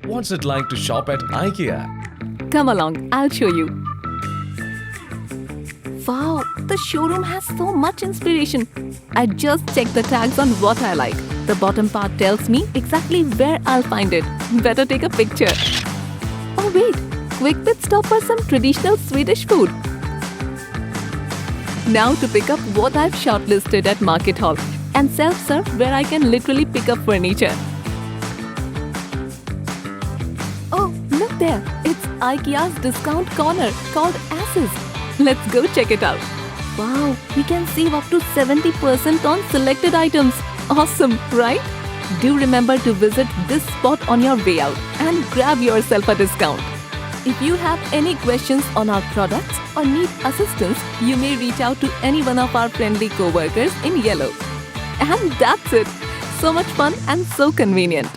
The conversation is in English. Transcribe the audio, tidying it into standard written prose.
What's it like to shop at IKEA? Come along, I'll show you. Wow, the showroom has so much inspiration. I just checked the tags on what I like. The bottom part tells me exactly where I'll find it. Better take a picture. Oh wait, quick pit stop for some traditional Swedish food. Now to pick up what I've shortlisted at Market Hall and self-serve where I can literally pick up furniture. Oh, look there! It's IKEA's discount corner called Asses. Let's go check it out. Wow, we can save up to 70% on selected items. Awesome, right? Do remember to visit this spot on your way out and grab yourself a discount. If you have any questions on our products or need assistance, you may reach out to any one of our friendly co-workers in yellow. And that's it. So much fun and so convenient.